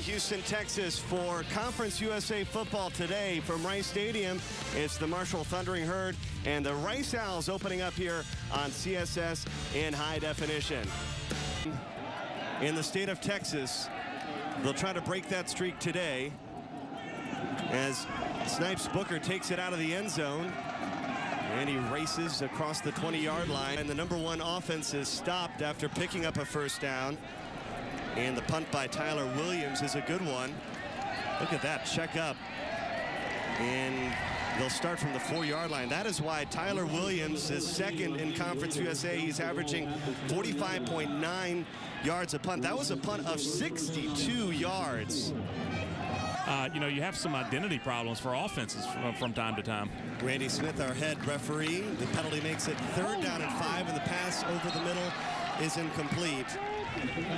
Houston, Texas for Conference USA football today from Rice Stadium. It's the Marshall Thundering Herd and the Rice Owls opening up here on CSS in high definition. In the state of Texas, they'll try to break that streak today as Snipes Booker takes it out of the end zone. And he races across the 20-yard line. And the #1 offense is stopped after picking up a first down. And the punt by Tyler Williams is a good one. Look at that, check up. And they'll start from the 4-yard line. That is why Tyler Williams is second in Conference USA. He's averaging 45.9 yards a punt. That was a punt of 62 yards. You know, you have some identity problems for offenses from time to time. Randy Smith, our head referee. The penalty makes it 3rd down and 5, and the pass over the middle is incomplete.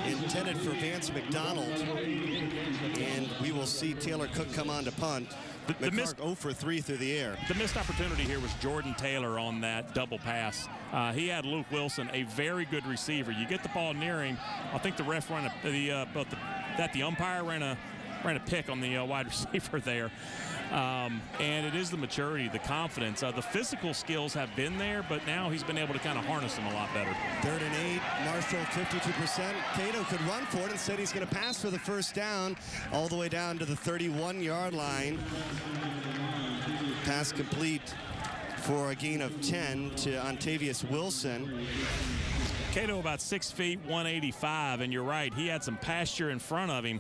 Intended for Vance McDonald. And we will see Taylor Cook come on to punt. McClark 0 for 3 through the air. The missed opportunity here was Jordan Taylor on that double pass. He had Luke Wilson, a very good receiver. You get the ball near him. I think the ref ran the umpire ran a pick on the wide receiver there. And it is the maturity, the confidence. The physical skills have been there, but now he's been able to kind of harness them a lot better. 3rd and 8, Marshall 52%. Cato could run for it. Instead, he's going to pass for the first down all the way down to the 31-yard line. Pass complete for a gain of 10 to Ontavius Wilson. Cato about 6 feet, 185, and you're right, he had some pasture in front of him.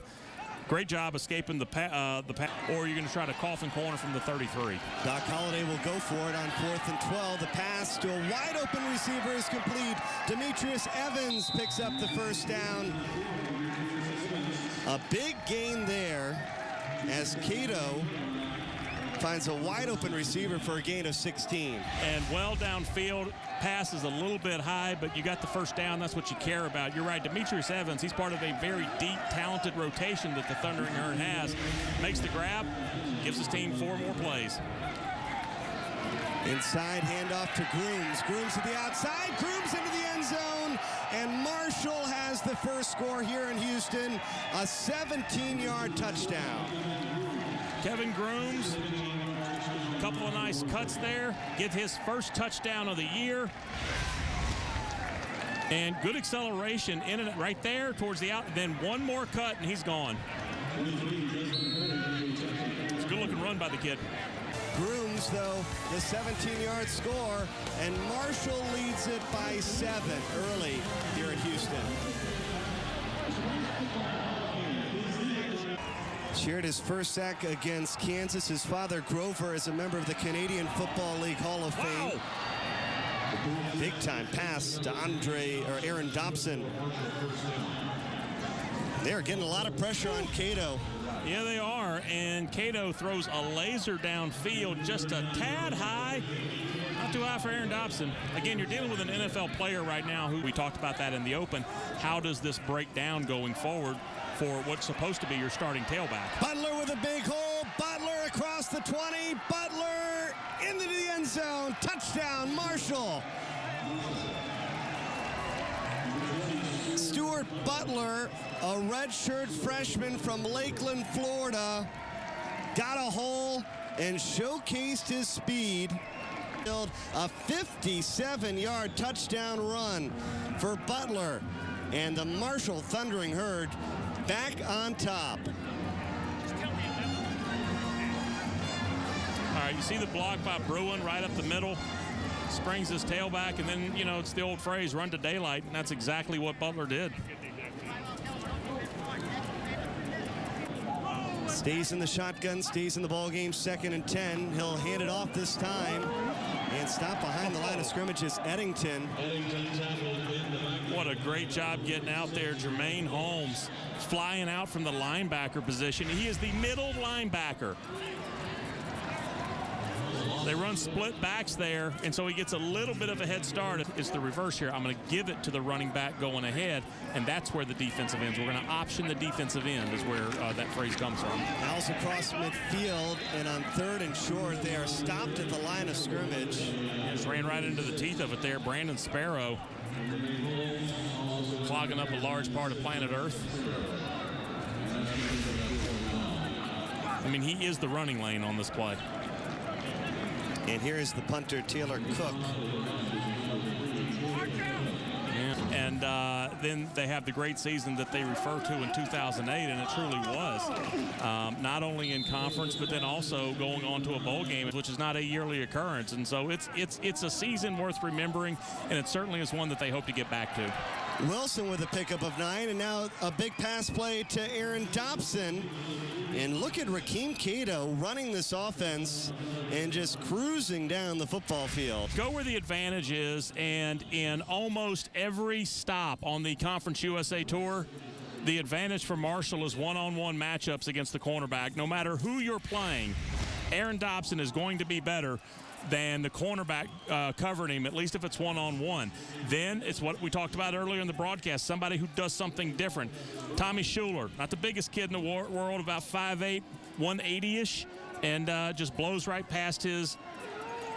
Great job escaping the pass, or you're going to try to coffin corner from the 33. Doc Holliday will go for it on 4th and 12. The pass to a wide open receiver is complete. Demetrius Evans picks up the first down. A big gain there as Cato finds a wide open receiver for a gain of 16. And well downfield, pass is a little bit high, but you got the first down. That's what you care about. You're right, Demetrius Evans, he's part of a very deep, talented rotation that the Thundering Herd has. Makes the grab, gives his team 4 more plays. Inside handoff to Grooms. Grooms to the outside. Grooms into the end zone. And Marshall has the first score here in Houston. A 17-yard touchdown. Kevin Grooms, a couple of nice cuts there. Get his first touchdown of the year. And good acceleration in it right there towards the out. Then one more cut and he's gone. It's a good-looking run by the kid. Grooms, though, the 17-yard score, and Marshall leads it by 7 early here in Houston. Shared his first sack against Kansas. His father, Grover, is a member of the Canadian Football League Hall of Fame. Big-time pass to Aaron Dobson. They're getting a lot of pressure on Cato. Yeah, they are, and Cato throws a laser downfield just a tad high. Not too high for Aaron Dobson. Again, you're dealing with an NFL player right now who we talked about that in the open. How does this break down going forward for what's supposed to be your starting tailback? Butler with a big hole. Butler across the 20. Butler into the end zone. Touchdown, Marshall. Stuart Butler, a redshirt freshman from Lakeland, Florida, got a hole and showcased his speed. A 57-yard touchdown run for Butler. And the Marshall Thundering Herd back on top. All right, you see the block by Bruin right up the middle. Springs his tailback, and then, you know, it's the old phrase, run to daylight, and that's exactly what Butler did. Stays in the shotgun, stays in the ball game, 2nd and 10. He'll hand it off this time and stop behind the line of scrimmage is Eddington. What a great job getting out there. Jermaine Holmes flying out from the linebacker position. He is the middle linebacker. They run split backs there, and so he gets a little bit of a head start. It's the reverse here. I'm going to give it to the running back going ahead, and that's where the defensive ends. We're going to option the defensive end is where that phrase comes from. Owls across midfield, and on 3rd and short, they are stopped at the line of scrimmage. Just ran right into the teeth of it there. Brandon Sparrow clogging up a large part of planet Earth. I mean, he is the running lane on this play. And here is the punter, Taylor Cook. And then they have the great season that they refer to in 2008, and it truly was. Not only in conference, but then also going on to a bowl game, which is not a yearly occurrence. And so it's a season worth remembering, and it certainly is one that they hope to get back to. Wilson with a pickup of 9, and now a big pass play to Aaron Dobson. And look at Rakeem Cato running this offense and just cruising down the football field. Go where the advantage is, and in almost every stop on the Conference USA Tour, the advantage for Marshall is one-on-one matchups against the cornerback. No matter who you're playing, Aaron Dobson is going to be better than the cornerback covering him, at least if it's one-on-one. Then it's what we talked about earlier in the broadcast, somebody who does something different. Tommy Schuler, not the biggest kid in the world, about 5'8", 180-ish, and just blows right past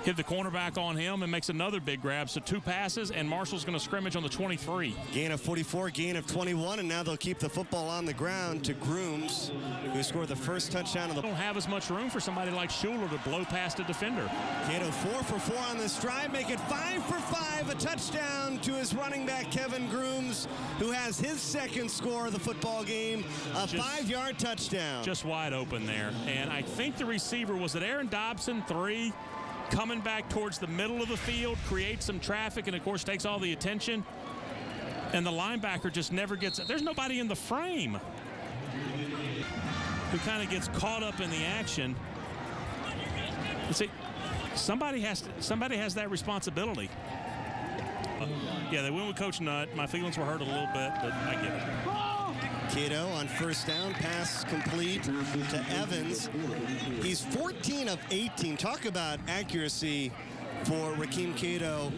hit the cornerback on him and makes another big grab. So 2 passes, and Marshall's going to scrimmage on the 23. Gain of 44, gain of 21, and now they'll keep the football on the ground to Grooms, who scored the first touchdown of the... Don't have as much room for somebody like Schuler to blow past a defender. Cato 4 for 4 on this drive, make it 5 for 5, a touchdown to his running back, Kevin Grooms, who has his second score of the football game, a 5-yard touchdown. Just wide open there. And I think the receiver, was it Aaron Dobson, 3? Coming back towards the middle of the field, creates some traffic, and of course takes all the attention. And the linebacker just never gets it. There's nobody in the frame who kind of gets caught up in the action. You see, somebody has that responsibility. Yeah, they went with Coach Nutt. My feelings were hurt a little bit, but I get it. Cato on first down, pass complete to Evans. He's 14 of 18. Talk about accuracy for Rakeem Cato.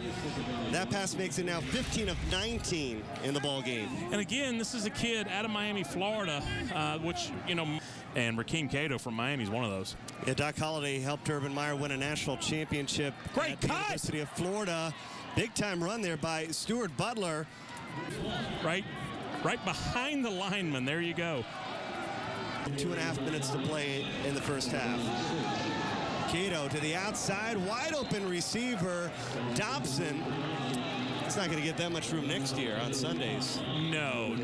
That pass makes it now 15 of 19 in the ball game. And again, this is a kid out of Miami, Florida, which, you know, and Rakeem Cato from Miami is one of those. Yeah, Doc Holliday helped Urban Meyer win a national championship Great at the University of Florida. Big time run there by Stuart Butler. Right behind the lineman. There you go. 2.5 minutes to play in the first half. Cato to the outside, wide open receiver, Dobson. It's not going to get that much room next year on Sundays. No.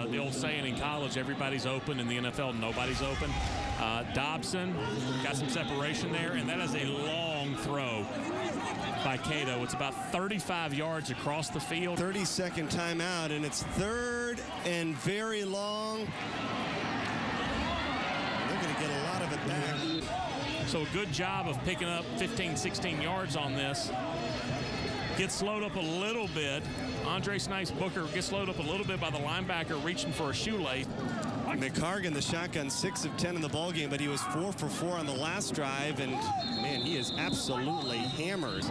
The old saying in college, everybody's open. In the NFL, nobody's open. Dobson got some separation there, and that is a long throw by Cato. It's about 35 yards across the field. 30-second timeout, and it's 3rd and very long. They're going to get a lot of it back. So a good job of picking up 15, 16 yards on this. Gets slowed up a little bit. Andre Snipes Booker gets slowed up a little bit by the linebacker reaching for a shoelace. McCargan, the shotgun, 6 of 10 in the ballgame, but he was 4 for 4 on the last drive, and man, he is absolutely hammered.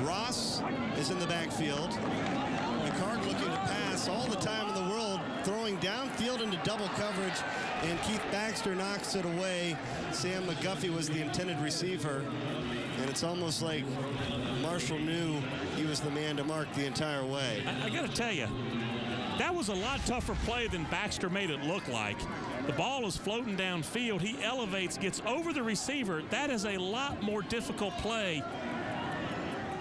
Ross is in the backfield. McCargan looking to pass all the time in the world, throwing downfield into double coverage, and Keith Baxter knocks it away. Sam McGuffey was the intended receiver, and it's almost like Marshall knew he was the man to mark the entire way. I got to tell you, that was a lot tougher play than Baxter made it look like. The ball is floating downfield. He elevates, gets over the receiver. That is a lot more difficult play.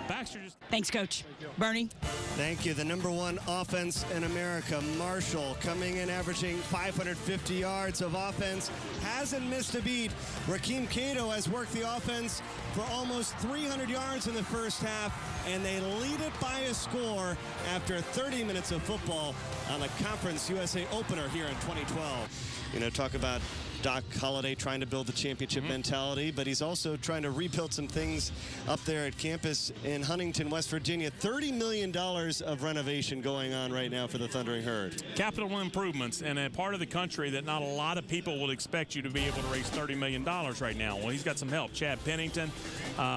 Baxter just... Thanks, Coach. Bernie? Thank you. The #1 offense in America, Marshall, coming in averaging 550 yards of offense. Hasn't missed a beat. Rakeem Cato has worked the offense for almost 300 yards in the first half, and they lead it by a score after 30 minutes of football on the Conference USA opener here in 2012. You know, talk about Doc Holliday trying to build the championship mentality, but he's also trying to rebuild some things up there at campus in Huntington, West Virginia. $30 million of renovation going on right now for the Thundering Herd. Capital improvements in a part of the country that not a lot of people would expect you to be able to raise $30 million right now. Well, he's got some help. Chad Pennington,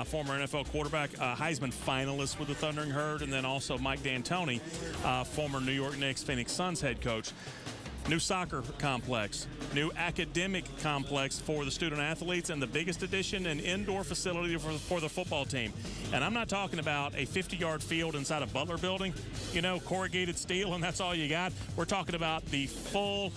former NFL quarterback, Heisman finalist with the Thundering Herd, and then also Mike D'Antoni, former New York Knicks, Phoenix Suns head coach. New soccer complex, new academic complex for the student athletes, and the biggest addition, an indoor facility for the football team. And I'm not talking about a 50-yard field inside a Butler building, you know, corrugated steel, and that's all you got. We're talking about the full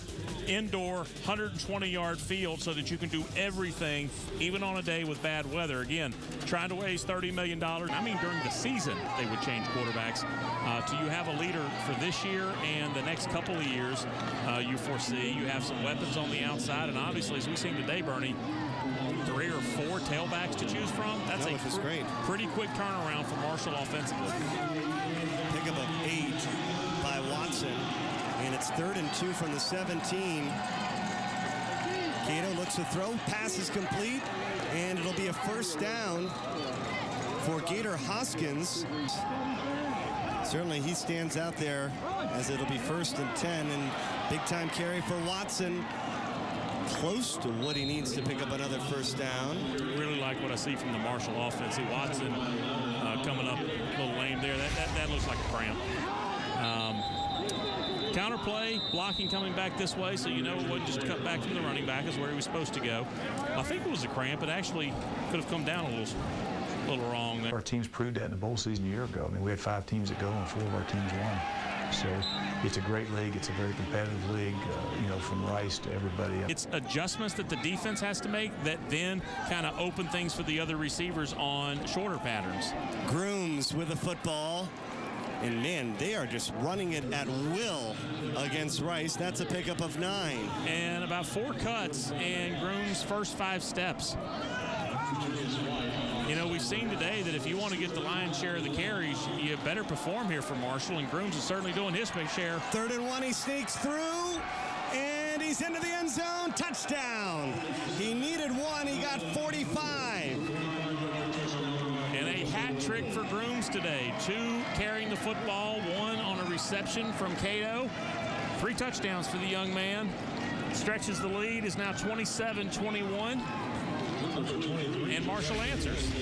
indoor 120-yard field so that you can do everything, even on a day with bad weather. Again, trying to raise $30 million. I mean, during the season, they would change quarterbacks. Do you have a leader for this year and the next couple of years you foresee? You have some weapons on the outside, and obviously, as we've seen today, Bernie, 3 or 4 tailbacks to choose from. That's a pretty quick turnaround for Marshall offensively. Pickup of 8 by Watson, and it's 3rd and 2 from the 17. Cato looks to throw, pass is complete, and it'll be a first down for Gator Hoskins. Certainly he stands out there as it'll be 1st and 10, and big-time carry for Watson. Close to what he needs to pick up another first down. Really like what I see from the Marshall offense. See Watson coming up a little lame there. That looks like a cramp. Counterplay, blocking coming back this way, so you know what, just cut back from the running back is where he was supposed to go. I think it was a cramp. It actually could have come down a little wrong there. Our teams proved that in the bowl season a year ago. I mean, we had 5 teams that go and 4 of our teams won. So it's a great league. It's a very competitive league, you know, from Rice to everybody else. It's adjustments that the defense has to make that then kind of open things for the other receivers on shorter patterns. Grooms with the football. And, man, they are just running it at will against Rice. That's a pickup of 9. And about 4 cuts in Grooms' first 5 steps. You know, we've seen today that if you want to get the lion's share of the carries, you better perform here for Marshall, and Grooms is certainly doing his big share. 3rd and 1, he sneaks through, and he's into the end zone. Touchdown. He needed 1. He got 45. And a hat trick for Grooms today. 2 carrying the football, 1 on a reception from Cato. 3 touchdowns for the young man. Stretches the lead, is now 27-21. And Marshall answers.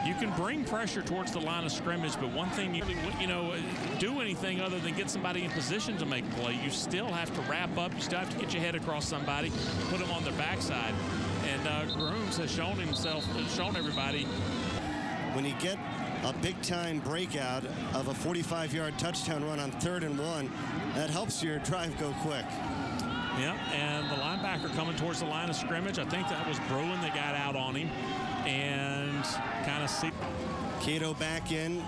You can bring pressure towards the line of scrimmage, but one thing you know, do anything other than get somebody in position to make a play, you still have to wrap up. You still have to get your head across somebody, put them on their backside. And Grooms has shown everybody. When you get a big-time breakout of a 45-yard touchdown run on 3rd and 1, that helps your drive go quick. Yeah, and the linebacker coming towards the line of scrimmage. I think that was Bruin that got out on him and kind of see. Cato back in,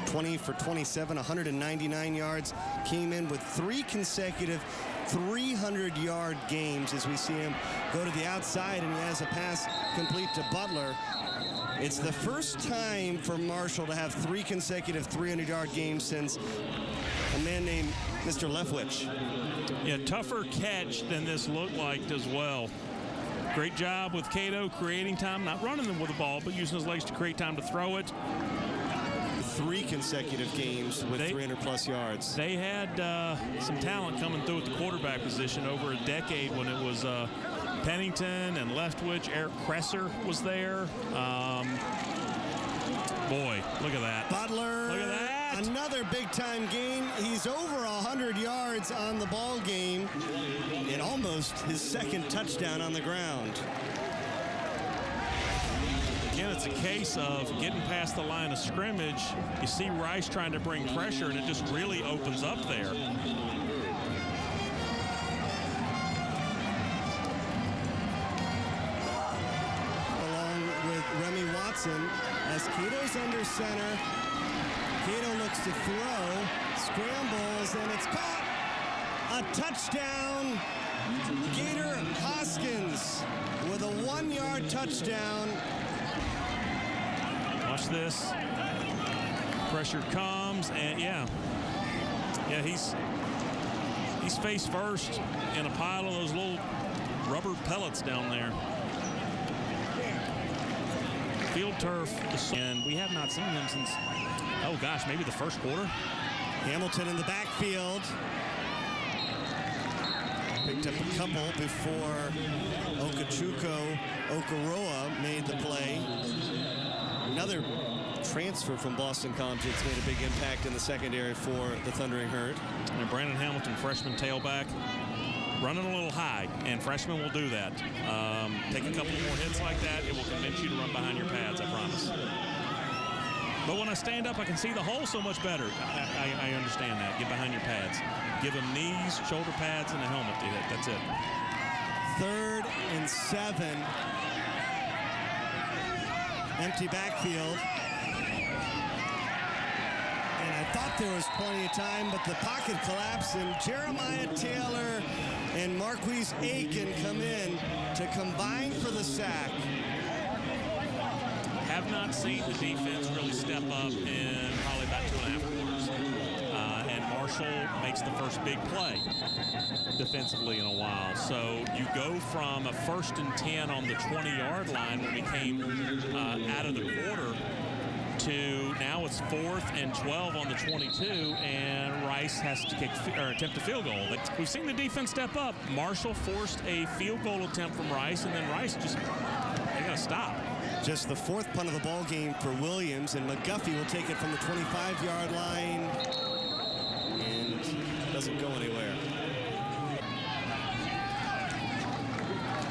20 for 27, 199 yards. Came in with 3 consecutive 300-yard games as we see him go to the outside, and he has a pass complete to Butler. It's the first time for Marshall to have 3 consecutive 300-yard games since a man named Mr. Leftwich. Yeah, tougher catch than this looked like as well. Great job with Cato creating time, not running them with the ball, but using his legs to create time to throw it. 3 consecutive games with 300-plus yards. They had some talent coming through at the quarterback position over a decade when it was Pennington and Leftwich. Eric Kresser was there. Boy, look at that. Butler. Look at that. Another big-time gain. He's over 100 yards on the ball game and almost his 2nd touchdown on the ground. Again, it's a case of getting past the line of scrimmage. You see Rice trying to bring pressure, and it just really opens up there. Along with Remy Watson, as Cato's under center, Cato looks to throw, scrambles, and it's caught. A touchdown. Gator Hoskins with a 1-yard touchdown. Watch this. Pressure comes, and yeah, he's face first in a pile of those little rubber pellets down there. Field turf, and we have not seen him since, oh gosh, maybe the first quarter. Hamilton in the backfield. Picked up a couple before Okachuko Okoroa made the play. Another transfer from Boston College that's made a big impact in the secondary for the Thundering Herd. And Brandon Hamilton, freshman tailback, running a little high, and freshmen will do that. Take a couple more hits like that, it will convince you to run behind your pads, I promise. But when I stand up, I can see the hole so much better. I understand that. Get behind your pads. Give them knees, shoulder pads, and a helmet to hit. That's it. 3rd and 7. Empty backfield. And I thought there was plenty of time, but the pocket collapsed, and Jeremiah Taylor and Marquise Aiken come in to combine for the sack. Have not seen the defense really step up in probably about 2.5 quarters. And Marshall makes the first big play defensively in a while. So you go from a 1st and 10 on the 20-yard line when we came out of the quarter to now it's 4th and 12 on the 22, and Rice has to attempt a field goal. We've seen the defense step up. Marshall forced a field goal attempt from Rice, and then Rice they got to stop. Just the 4th punt of the ball game for Williams, and McGuffey will take it from the 25-yard line and doesn't go anywhere.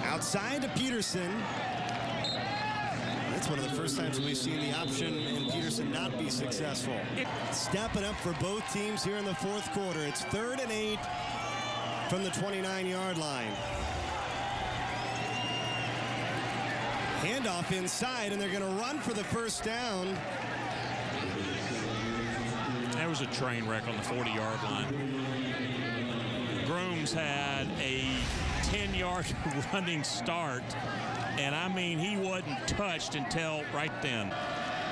Outside to Peterson. That's one of the first times we've seen the option and Peterson not be successful. Stepping up for both teams here in the 4th quarter. It's 3rd and 8 from the 29-yard line. Handoff inside, and they're going to run for the first down. There was a train wreck on the 40-yard line. Grooms had a 10-yard running start, and I mean, he wasn't touched until right then.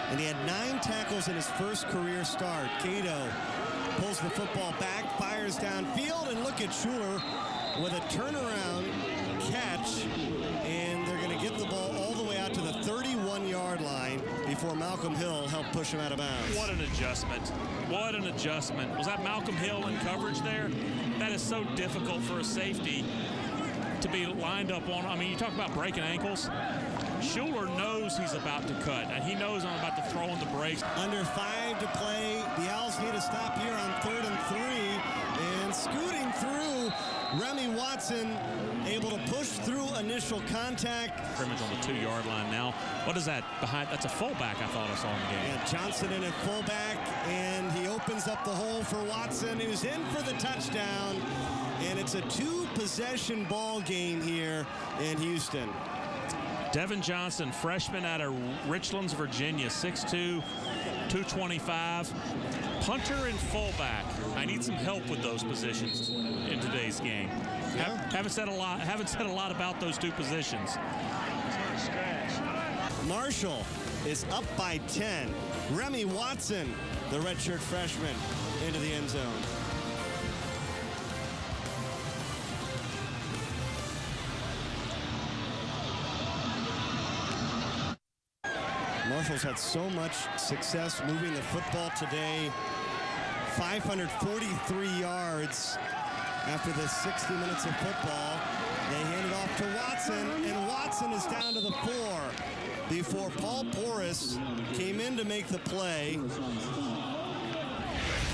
And he had 9 tackles in his first career start. Cato pulls the football back, fires downfield, and look at Schuler with a turnaround catch, and they're going to get the ball all the way out to the 31-yard line before Malcolm Hill helped push him out of bounds. What an adjustment. What an adjustment. Was that Malcolm Hill in coverage there? That is so difficult for a safety to be lined up on. I mean, you talk about breaking ankles. Schuler knows he's about to cut, and he knows I'm about to throw in the brakes. Under 5 to play. The Owls need to stop here on 3rd and 3. And scooting through, Remy Watson able to push through initial contact. Scrimmage on the 2-yard line now. What is that behind? That's a fullback I thought I saw in the game. And Johnson in at fullback, and he opens up the hole for Watson, who's in for the touchdown. And it's a 2-possession ball game here in Houston. Devin Johnson, freshman out of Richlands, Virginia, 6'2", 225. Punter and fullback. I need some help with those positions in today's game. Yeah. Haven't said a lot about those 2 positions. Marshall is up by 10. Remy Watson, the redshirt freshman, into the end zone. Marshall's had so much success moving the football today. 543 yards after the 60 minutes of football. They hand it off to Watson, and Watson is down to the 4 before Paul Porras came in to make the play.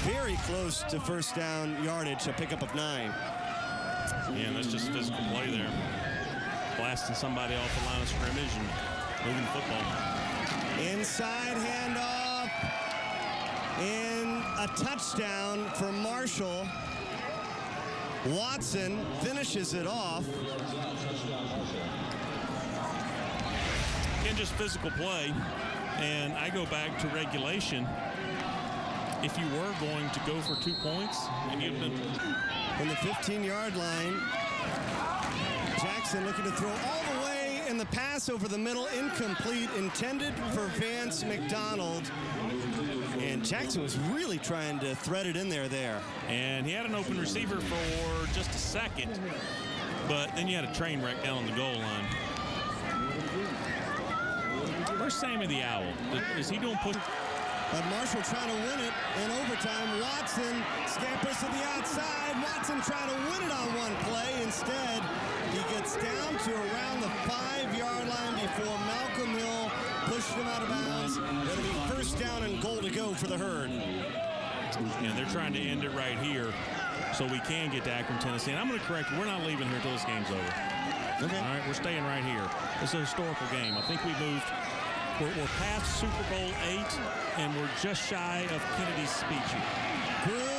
Very close to first down yardage, a pickup of 9. Yeah, and that's just physical play there. Blasting somebody off the line of scrimmage and moving the football. Inside handoff, and a touchdown for Marshall. Watson finishes it off. Again, just physical play, and I go back to regulation. If you were going to go for 2 points, and you've been from the 15-yard line, Jackson looking to throw all the way, and the pass over the middle, incomplete, intended for Vance McDonald. And Jackson was really trying to thread it in there. And he had an open receiver for just a second, but then you had a train wreck down on the goal line. Where's Sammy the Owl? Is he doing push? But Marshall trying to win it in overtime. Watson scampers to the outside. Watson trying to win it on one play. Instead, he gets down to around the 5-yard line before Malcolm Hill pushed him out of bounds. It'll be first down and goal to go for the Herd. And they're trying to end it right here so we can get to Akron, Tennessee. And I'm going to correct you. We're not leaving here until this game's over. Okay. All right, we're staying right here. It's a historical game. I think we moved. We're past Super Bowl 8, and we're just shy of Kennedy's speech here. Good